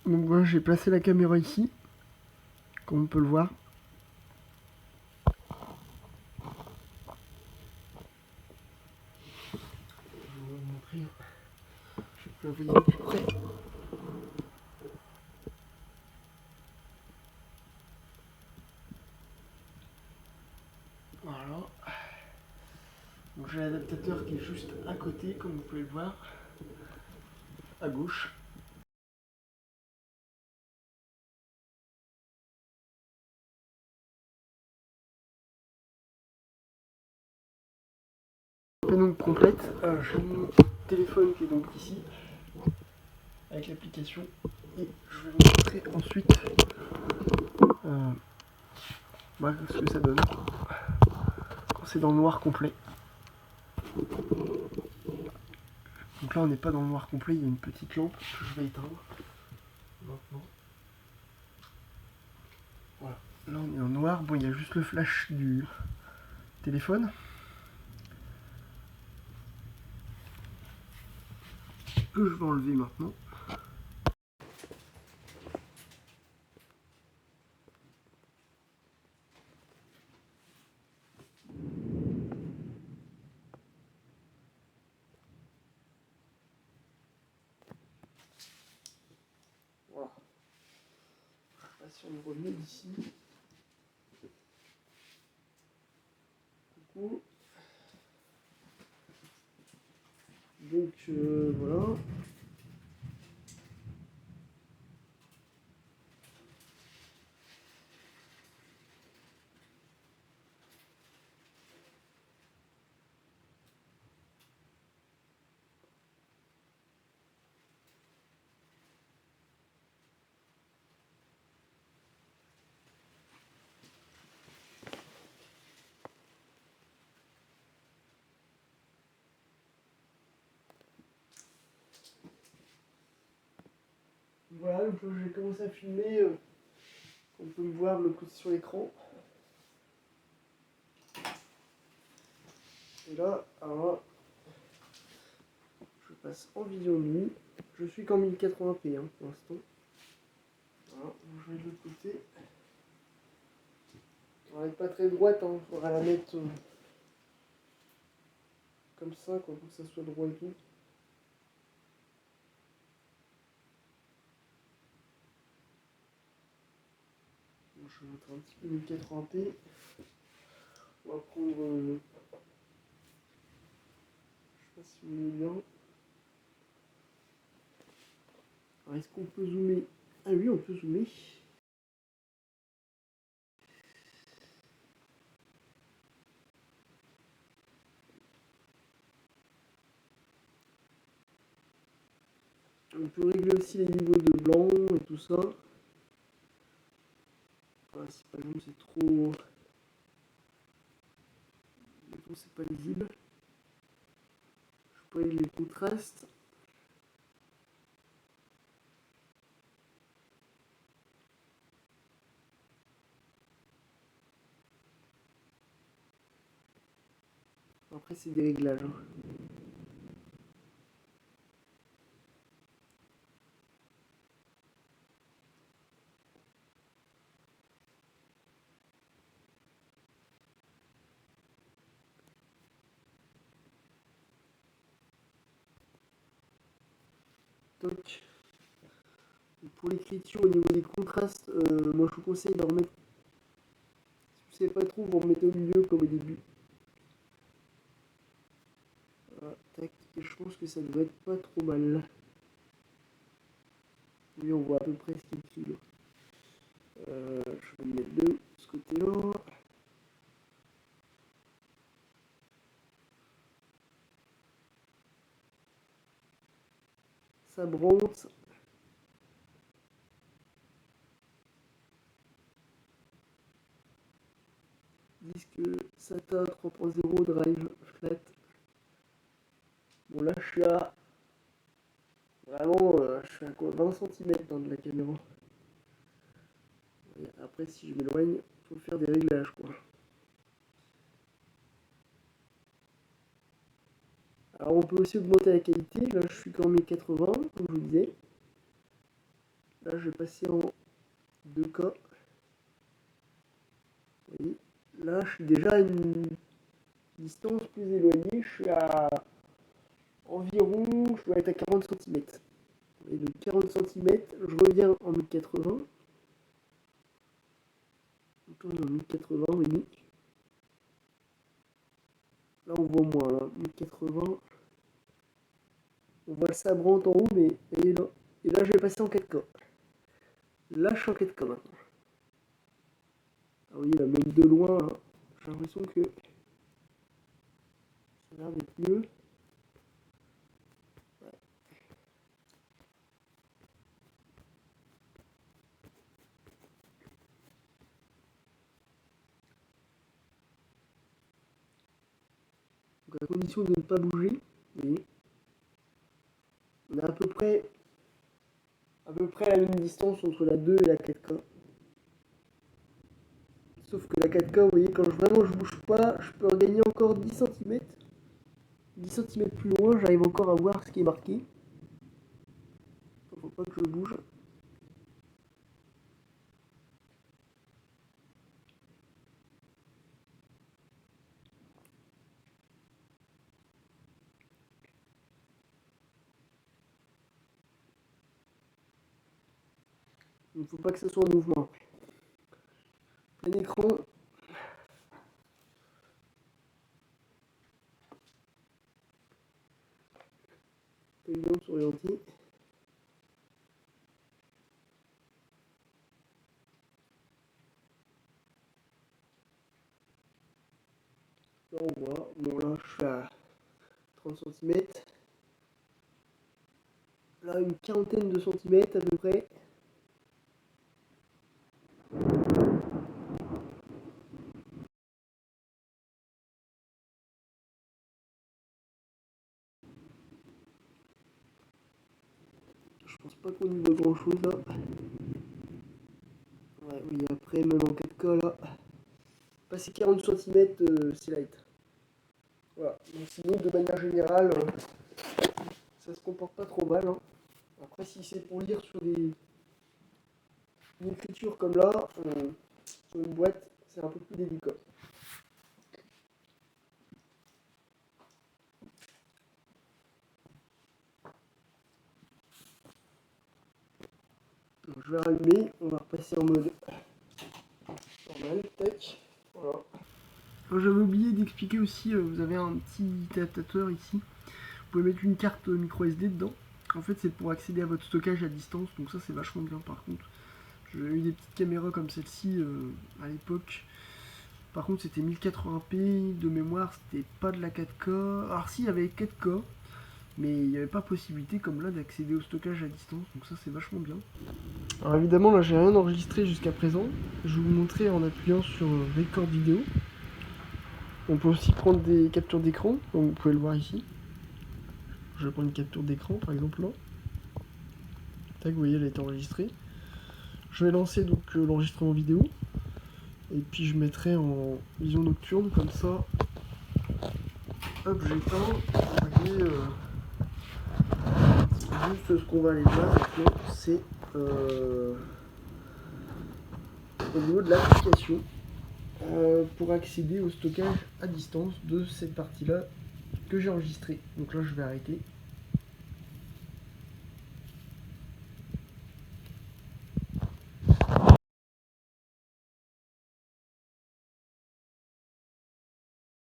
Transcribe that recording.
Donc voilà, j'ai placé la caméra ici, comme on peut le voir. Je vais vous montrer. Je peux la voir de plus près. Voilà. Donc j'ai l'adaptateur qui est juste à côté, comme vous pouvez le voir, à gauche. Et donc complète, j'ai mon téléphone qui est donc ici, avec l'application, et je vais vous montrer ensuite ce que ça donne quand c'est dans le noir complet. Donc là on n'est pas dans le noir complet, il y a une petite lampe que je vais éteindre maintenant. Voilà, là on est en noir, bon il y a juste le flash du téléphone. Que je vais enlever maintenant. Voilà. Je sais pas si on le voit mieux d'ici. Coucou. Donc voilà. Voilà, donc j'ai commencé à filmer. On peut me voir de l'autre côté sur l'écran. Et là, alors là, je passe en vision nuit. Je suis qu'en 1080p pour l'instant. Voilà, donc je vais de l'autre côté. Elle n'est pas très droite, il faudra la mettre comme ça, quoi, pour que ça soit droit et tout. Donc, je vais mettre un petit peu 1080p. On va prendre. Je sais pas si vous voyez bien. Alors, est-ce qu'on peut zoomer? Ah oui, on peut zoomer. On peut régler aussi les niveaux de blanc et tout ça. Voilà, si par exemple c'est trop. C'est pas lisible. Je peux régler les contrastes. Après, c'est des réglages. Toc. Pour l'écriture, au niveau des contrastes, moi je vous conseille de remettre. Si vous ne savez pas trop, vous remettez au milieu comme au début. Voilà, tac. Et je pense que ça devrait être pas trop mal. Oui, on voit à peu près ce qui est écrit. Je vais le mettre de ce côté-là. Ça bronze. Disque SATA 3.0 drive flat. Bon là je suis à vraiment je suis à quoi 20 cm de la caméra. Et après si je m'éloigne, il faut faire des réglages quoi. Alors on peut aussi augmenter la qualité, là je suis qu'en 1080 comme je vous disais. Là, je vais passer en 2K. Vous voyez, là, je suis déjà à une distance plus éloignée. Je suis à environ, je dois être à 40 cm. Et de 40 cm, je reviens en 1080. On tourne en 1080, oui. Là, on voit moins, là, 1080. On voit le sabre en haut, mais et là, je vais passer en 4K. Là, je suis en 4K maintenant. Ah oui, là, même de loin, là, j'ai l'impression que ça a l'air d'être mieux. Ouais. Donc, à condition de ne pas bouger, vous voyez, on a à peu près la même distance entre la 2 et la 4K. Sauf que la 4K, vous voyez, quand vraiment je bouge pas, je peux regagner encore 10 cm. 10 cm plus loin, j'arrive encore à voir ce qui est marqué. Faut pas que je bouge. Il ne faut pas que ça soit en mouvement. Plein écran. Pas évident de s'orienter. Là on voit, bon là je suis à 30 cm. Là une quarantaine de centimètres à peu près. Je pense pas qu'on y voit grand chose là. Ouais, oui, après même en 4K là, passer 40 cm c'est light. Voilà, donc sinon de manière générale, ça se comporte pas trop mal. Hein. Après si c'est pour lire sur une écriture comme là, sur une boîte, c'est un peu plus délicat. Donc, je vais rallumer, on va repasser en mode normal, tac, voilà. J'avais oublié d'expliquer aussi, vous avez un petit adaptateur ici, vous pouvez mettre une carte micro SD dedans. En fait c'est pour accéder à votre stockage à distance, donc ça c'est vachement bien par contre. J'ai eu des petites caméras comme celle-ci à l'époque. Par contre c'était 1080p de mémoire, c'était pas de la 4K. Alors si, il y avait 4K, mais il n'y avait pas possibilité comme là d'accéder au stockage à distance, donc ça c'est vachement bien. Alors évidemment là j'ai rien enregistré jusqu'à présent, je vais vous montrer en appuyant sur record vidéo. On peut aussi prendre des captures d'écran, comme vous pouvez le voir ici. Je vais prendre une capture d'écran par exemple là. Tac, vous voyez elle a été enregistrée. Je vais lancer donc l'enregistrement vidéo. Et puis je mettrai en vision nocturne comme ça. Hop, j'éteins. Vous voyez, juste ce qu'on va aller voir maintenant, c'est au niveau de l'application pour accéder au stockage à distance de cette partie-là que j'ai enregistrée. Donc là, je vais arrêter.